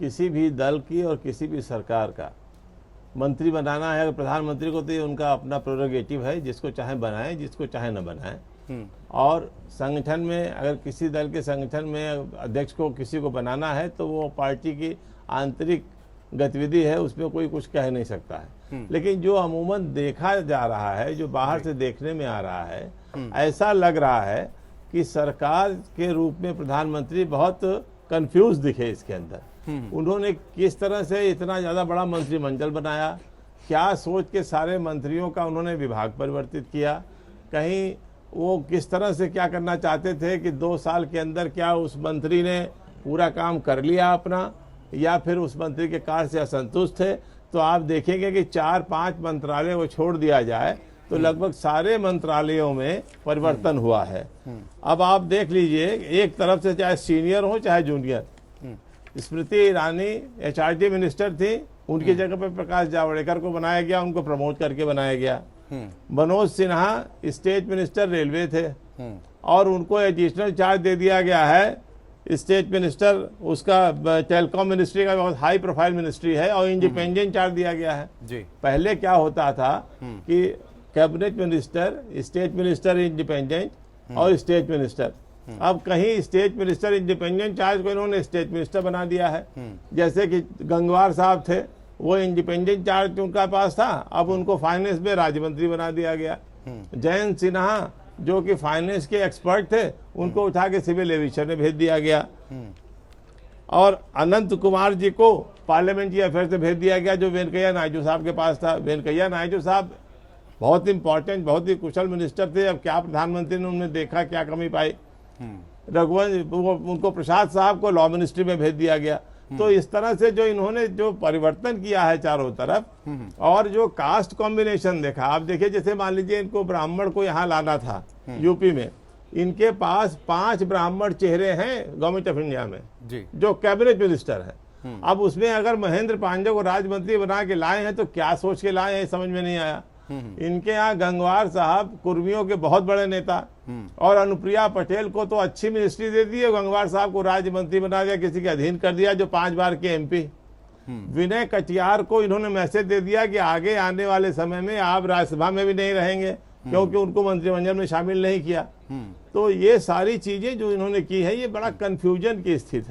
किसी भी दल की और किसी भी सरकार का मंत्री बनाना है, प्रधानमंत्री को तो ये उनका अपना प्रोरोगेटिव है, जिसको चाहे बनाए, जिसको चाहे न बनाए। और संगठन में अगर किसी दल के संगठन में अध्यक्ष को किसी को बनाना है तो वो पार्टी की आंतरिक गतिविधि है, उसमें कोई कुछ कह नहीं सकता है। लेकिन जो अमूमन देखा जा रहा है, जो बाहर से देखने में आ रहा है, ऐसा लग रहा है कि सरकार के रूप में प्रधानमंत्री बहुत कंफ्यूज दिखे इसके अंदर। उन्होंने किस तरह से इतना ज़्यादा बड़ा मंत्रिमंडल बनाया, क्या सोच के सारे मंत्रियों का उन्होंने विभाग परिवर्तित किया, कहीं वो किस तरह से क्या करना चाहते थे कि 2 साल के अंदर क्या उस मंत्री ने पूरा काम कर लिया अपना, या फिर उस मंत्री के कार्य से असंतुष्ट थे। तो आप देखेंगे कि 4-5 मंत्रालय को छोड़ दिया जाए तो लगभग सारे मंत्रालयों में परिवर्तन हुआ है। अब आप देख लीजिए, एक तरफ से चाहे सीनियर हो चाहे junior, Smriti Irani HRD minister थी, उनकी जगह पर प्रकाश जावड़ेकर को बनाया गया, उनको प्रमोट करके बनाया गया। Manoj Sinha state minister railway थे और उनको एडिशनल चार्ज दे दिया गया है स्टेट मिनिस्टर, उसका टेलीकॉम मिनिस्ट्री का बहुत हाई प्रोफाइल मिनिस्ट्री है और इंडिपेंडेंट चार्ज दिया गया है जी। पहले क्या होता था कि cabinet minister, state minister independent और स्टेट मिनिस्टर, अब कहीं स्टेट मिनिस्टर इंडिपेंडेंट चार्ज को इन्होंने स्टेट मिनिस्टर बना दिया है। जैसे कि गंगवार साहब थे, वो इंडिपेंडेंट चार्ज उनका पास था, अब उनको फाइनेंस में राज्य मंत्री बना दिया गया। जयंत सिन्हा जो कि फाइनेंस के एक्सपर्ट थे, उनको उठा के सिविल एविएशन में भेज दिया गया। और अनंत कुमार जी को पार्लियामेंट्री अफेयर से भेज दिया गया, जो वेंकैया नायडू साहब के पास था। वेंकैया नायडू साहब बहुत इंपॉर्टेंट, बहुत ही कुशल मिनिस्टर थे। अब क्या प्रधानमंत्री ने उन्होंने देखा, क्या कमी पाई, रघुवंश उनको प्रसाद साहब को लॉ मिनिस्ट्री में भेज दिया गया। तो इस तरह से जो इन्होंने जो परिवर्तन किया है चारों तरफ, और जो कास्ट कॉम्बिनेशन देखा, आप देखिए जैसे मान लीजिए इनको ब्राह्मण को यहाँ लाना था यूपी में, इनके पास 5 ब्राह्मण चेहरे हैं गवर्नमेंट ऑफ इंडिया में जी, जो कैबिनेट मिनिस्टर है। अब उसमें अगर महेंद्र पांडे को राज्य मंत्री बना के लाए हैं तो क्या सोच के लाए हैं, समझ में नहीं आया। इनके यहाँ गंगवार साहब कुर्मियों के बहुत बड़े नेता, और अनुप्रिया पटेल को तो अच्छी मिनिस्ट्री दे दी है, गंगवार साहब को राज्य मंत्री बना दिया, किसी के अधीन कर दिया, जो 5 बार के MP। विनय कटियार को इन्होंने मैसेज दे दिया कि आगे आने वाले समय में आप राज्यसभा में भी नहीं रहेंगे, क्योंकि उनको मंत्रिमंडल में शामिल नहीं किया। तो ये सारी चीजें जो इन्होंने की है, ये बड़ा कंफ्यूजन की स्थिति है।